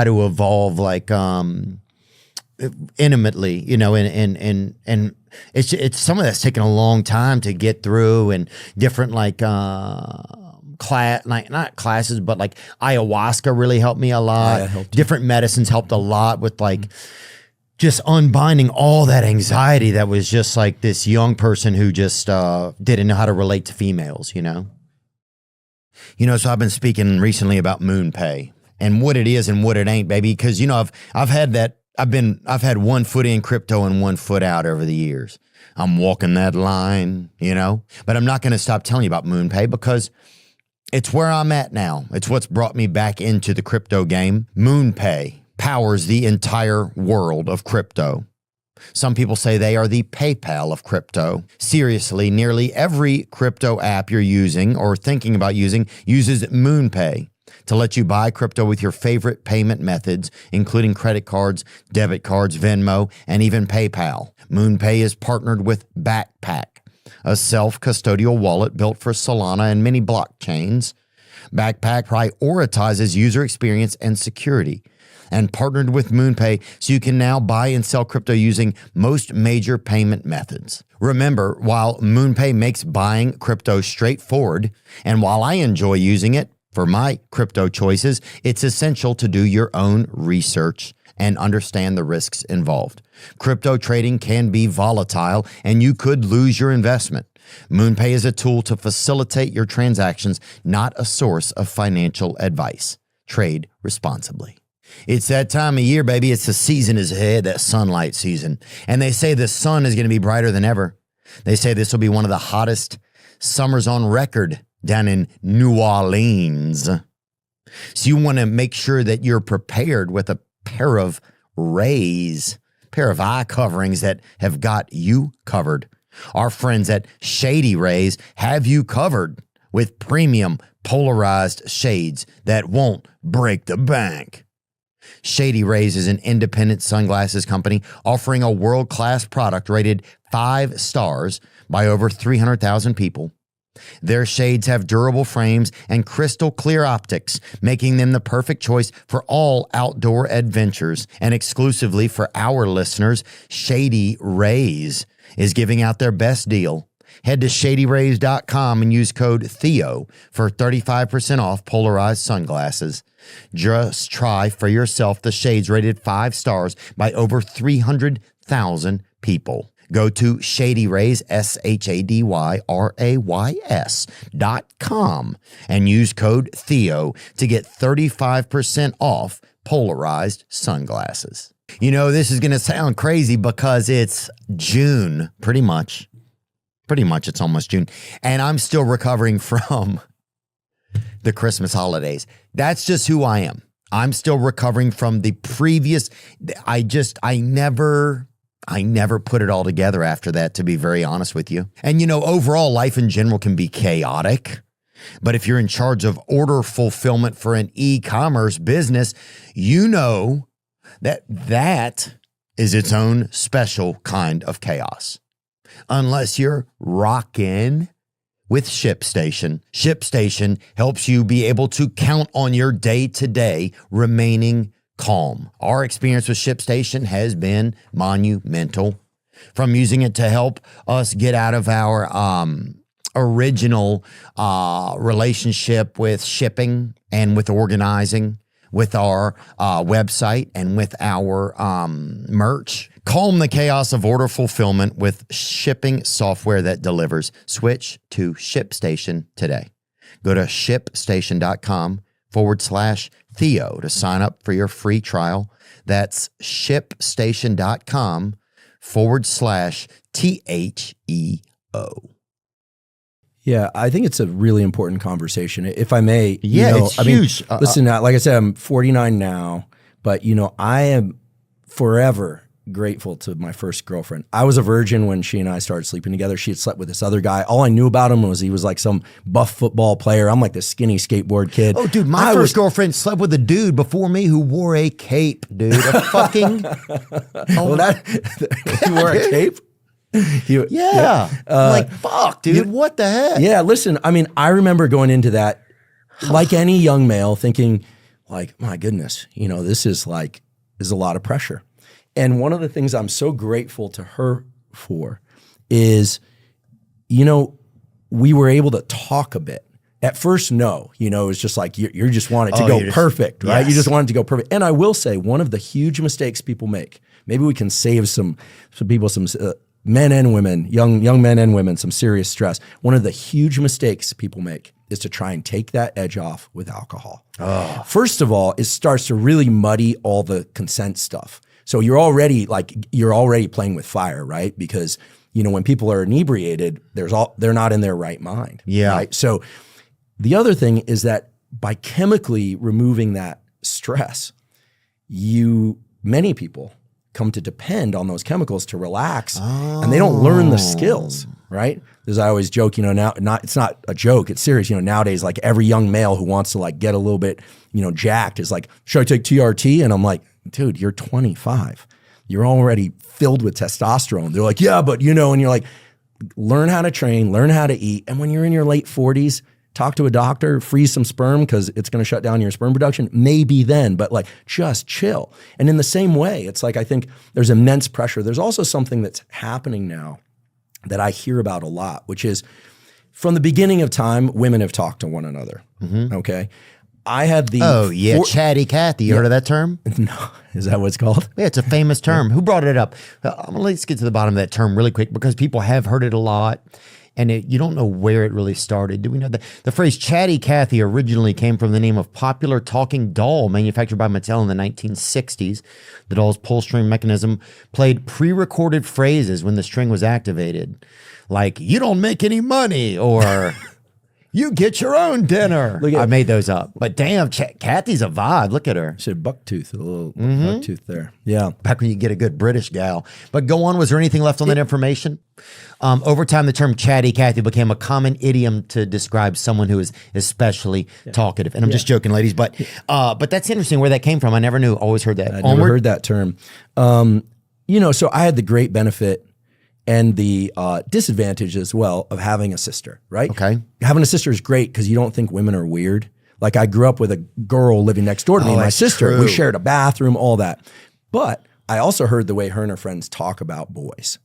to evolve like intimately, you know, and it's some of that's taken a long time to get through, and different like class, like not classes, but like ayahuasca really helped me a lot. Different medicines helped a lot with like just unbinding all that anxiety that was just like this young person who just didn't know how to relate to females, you know? You know, so I've been speaking recently about MoonPay and what it is and what it ain't, baby. Cause you know, I've had 1 foot in crypto and 1 foot out over the years. I'm walking that line, you know, but I'm not going to stop telling you about MoonPay because it's where I'm at now. It's what's brought me back into the crypto game. MoonPay powers the entire world of crypto. Some people say they are the PayPal of crypto. Seriously, nearly every crypto app you're using or thinking about using uses MoonPay to let you buy crypto with your favorite payment methods, including credit cards, debit cards, Venmo, and even PayPal. MoonPay is partnered with Backpack, a self-custodial wallet built for Solana and many blockchains. Backpack prioritizes user experience and security, and partnered with MoonPay so you can now buy and sell crypto using most major payment methods. Remember, while MoonPay makes buying crypto straightforward, and while I enjoy using it for my crypto choices, it's essential to do your own research and understand the risks involved. Crypto trading can be volatile, and you could lose your investment. MoonPay is a tool to facilitate your transactions, not a source of financial advice. Trade responsibly. It's that time of year, baby. It's the season is ahead, that sunlight season. And they say the sun is going to be brighter than ever. They say this will be one of the hottest summers on record down in New Orleans. So you want to make sure that you're prepared with a pair of eye coverings that have got you covered. Our friends at Shady Rays have you covered with premium polarized shades that won't break the bank. Shady Rays is an independent sunglasses company offering a world-class product rated 5 stars by over 300,000 people. Their shades have durable frames and crystal clear optics, making them the perfect choice for all outdoor adventures. And exclusively for our listeners, Shady Rays is giving out their best deal. Head to shadyrays.com and use code Theo for 35% off polarized sunglasses. Just try for yourself the shades rated 5 stars by over 300,000 people. Go to ShadyRays, ShadyRays.com and use code Theo to get 35% off polarized sunglasses. You know, this is going to sound crazy because it's June, pretty much. Pretty much it's almost June. And I'm still recovering from the Christmas holidays. That's just who I am. I'm still recovering from the previous. I never put it all together after that, to be very honest with you. And, you know, overall, life in general can be chaotic. But if you're in charge of order fulfillment for an e-commerce business, you know that is its own special kind of chaos. Unless you're rocking with ShipStation. ShipStation helps you be able to count on your day-to-day remaining calm. Our experience with ShipStation has been monumental. From using it to help us get out of our original relationship with shipping and with organizing, with our website and with our merch. Calm the chaos of order fulfillment with shipping software that delivers. Switch to ShipStation today. Go to shipstation.com/Theo to sign up for your free trial. That's shipstation.com/THEO. Yeah, I think it's a really important conversation. If I may, yeah, it's huge. Listen, like I said, I'm 49 now, but I am forever grateful to my first girlfriend. I was a virgin when she and I started sleeping together. She had slept with this other guy. All I knew about him was he was like some buff football player. I'm like the skinny skateboard kid. Oh, dude, my first girlfriend slept with a dude before me who wore a cape, dude. A fucking... He wore a cape? Yeah. Like, fuck, dude, what the heck? Yeah, listen, I remember going into that like any young male thinking, like, my goodness, this is a lot of pressure. And one of the things I'm so grateful to her for is, we were able to talk a bit. At first, no, it was just like, you just want it to go perfect, right? Yes. You just want it to go perfect. And I will say, one of the huge mistakes people make, maybe we can save some people, men and women, young men and women, some serious stress. One of the huge mistakes people make is to try and take that edge off with alcohol. Oh. First of all, it starts to really muddy all the consent stuff. So you're already playing with fire, right? Because when people are inebriated, they're not in their right mind. Yeah. Right? So the other thing is that by chemically removing that stress, many people come to depend on those chemicals to relax, and they don't learn the skills, right? As I always joke, now it's not a joke, it's serious. Nowadays, like every young male who wants to get a little bit, jacked is like, should I take TRT? And I'm like, dude, you're 25. You're already filled with testosterone. They're like, yeah, but and you're like, learn how to train, learn how to eat. And when you're in your late 40s, talk to a doctor, freeze some sperm because it's going to shut down your sperm production. Maybe then, but just chill. And in the same way, it's like, I think there's immense pressure. There's also something that's happening now that I hear about a lot, which is from the beginning of time, women have talked to one another. Mm-hmm. Okay. I had the chatty Cathy. You heard of that term? No, is that what it's called? Yeah, it's a famous term. Who brought it up? Let's get to the bottom of that term really quick because people have heard it a lot, and you don't know where it really started. Do we know that the phrase chatty Cathy originally came from the name of popular talking doll manufactured by Mattel in the 1960s? The doll's pull string mechanism played pre-recorded phrases when the string was activated, like "You don't make any money" or "You get your own dinner." I made those up. But damn, Cathy's a vibe. Look at her. She had bucktooth, a little bucktooth there. Yeah. Back when you get a good British gal. But go on. Was there anything left on that information? Over time, the term chatty Cathy became a common idiom to describe someone who is especially talkative. And I'm just joking, ladies. But that's interesting where that came from. I never knew. Always heard that. I never heard that term. So I had the great benefit and the disadvantage as well of having a sister, right? Okay. Having a sister is great because you don't think women are weird. Like I grew up with a girl living next door to me, and my sister. True. We shared a bathroom, all that. But I also heard the way her and her friends talk about boys.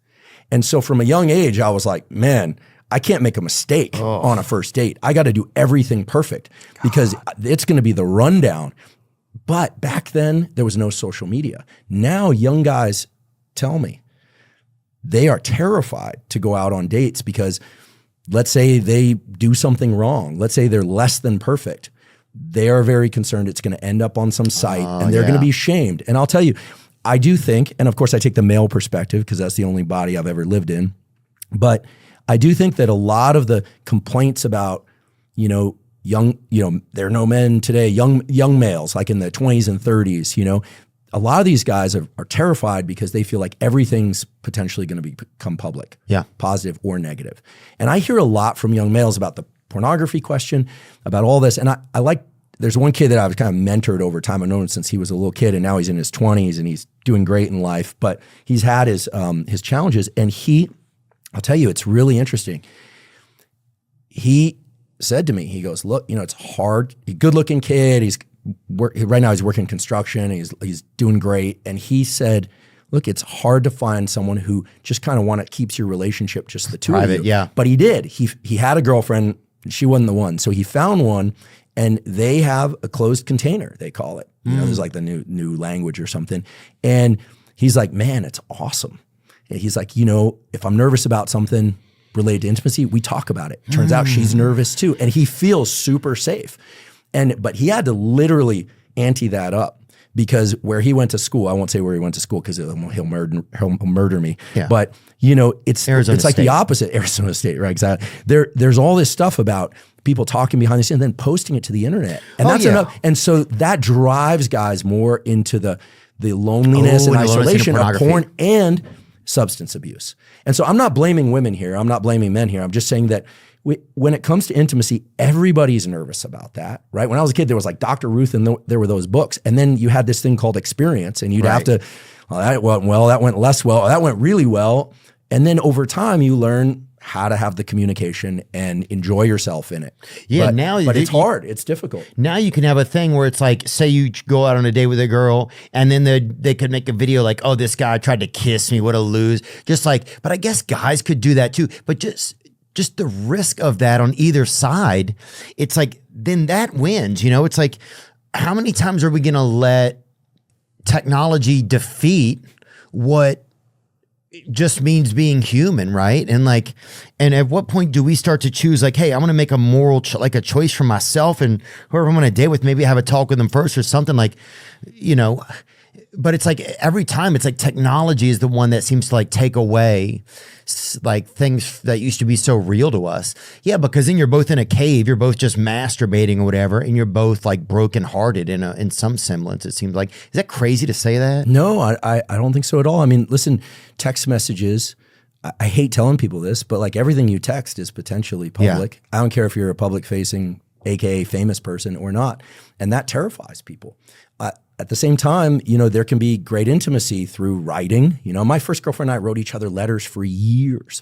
And so from a young age, I was like, man, I can't make a mistake on a first date. I got to do everything perfect because it's going to be the rundown. But back then, there was no social media. Now young guys tell me, they are terrified to go out on dates because let's say they do something wrong. Let's say they're less than perfect. They are very concerned it's going to end up on some site and they're going to be shamed. And I'll tell you, I do think, and of course I take the male perspective because that's the only body I've ever lived in, but I do think that a lot of the complaints about, there are no men today, young males like in the 20s and 30s, a lot of these guys are terrified because they feel like everything's potentially going to become public, positive or negative. And I hear a lot from young males about the pornography question, about all this. And I like, there's one kid that I've kind of mentored over time. I've known him since he was a little kid, and now he's in his 20s and he's doing great in life. But he's had his challenges, and I'll tell you, it's really interesting. He said to me, he goes, look, it's hard. He's a good-looking kid. Right now he's working construction. He's doing great. And he said, look, it's hard to find someone who just kind of keeps your relationship just the two of you. Yeah. But he did. He had a girlfriend. She wasn't the one. So he found one, and they have a closed container, they call it. There's like the new language or something. And he's like, man, it's awesome. And he's like, if I'm nervous about something related to intimacy, we talk about it. Turns out she's nervous too. And he feels super safe. But he had to literally ante that up because where he went to school, I won't say where he went to school because he'll murder me. Yeah. But it's like the opposite. Arizona State, right? Exactly. There's all this stuff about people talking behind the scenes and then posting it to the internet, and that's enough. And so that drives guys more into the loneliness and isolation of porn and substance abuse. And so I'm not blaming women here. I'm not blaming men here. I'm just saying that when it comes to intimacy, everybody's nervous about that, right? When I was a kid, there was like Dr. Ruth and there were those books. And then you had this thing called experience, and you'd have to, that went well, that went less well, that went really well. And then over time, you learn how to have the communication and enjoy yourself in it. Yeah, but it's hard. It's difficult. Now you can have a thing where it's like, say you go out on a date with a girl, and then they could make a video like, oh, this guy tried to kiss me, what a lose. Just like, but I guess guys could do that too. But just the risk of that on either side, it's like, then that wins. You know, it's like, how many times are we going to let technology defeat what just means being human, right? And like, and at what point do we start to choose like, hey, I want to make a moral, like a choice for myself, and whoever I'm going to date with, maybe have a talk with them first or something, like, you know. But it's like every time it's like technology is the one that seems to like take away like things that used to be so real to us. Yeah, because then you're both in a cave, you're both just masturbating or whatever, and you're both like brokenhearted in some semblance, it seems like. Is that crazy to say that? No, I don't think so at all. I mean, listen, text messages, I hate telling people this, but like everything you text is potentially public. Yeah. I don't care if you're a public facing, AKA famous person or not. And that terrifies people. At the same time, you know, there can be great intimacy through writing. You know, my first girlfriend and I wrote each other letters for years.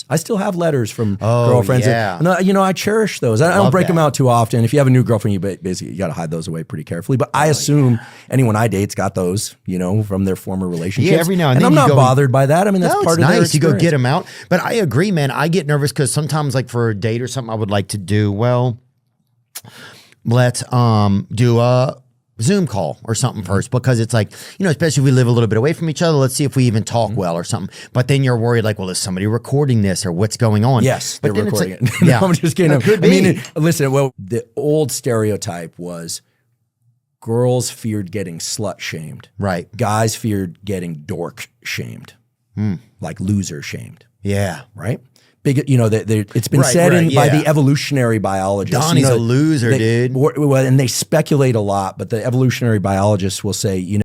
I still have letters from girlfriends. Yeah. And, you know, I cherish those. I don't break them out too often. If you have a new girlfriend, you basically you got to hide those away pretty carefully. But I assume anyone I date's got those, you know, from their former relationships. Yeah, every now and then I'm not bothered by that. I mean, that's part of their experience. You go get them out. But I agree, man. I get nervous because sometimes, like for a date or something, I would like to do, well, let's do a Zoom call or something first, because it's like, you know, especially if we live a little bit away from each other, let's see if we even talk well or something. But then you're worried like, well, is somebody recording this or what's going on? Yes, but they're recording like, it. No, yeah, I'm just kidding. Could be. I mean, listen, well, the old stereotype was girls feared getting slut shamed. Right. Guys feared getting dork shamed, like loser shamed. Yeah. Right? Big, you know, it's been said by the evolutionary biologists. Donnie's you know, a loser, dude. Well, and they speculate a lot, but the evolutionary biologists will say, you know,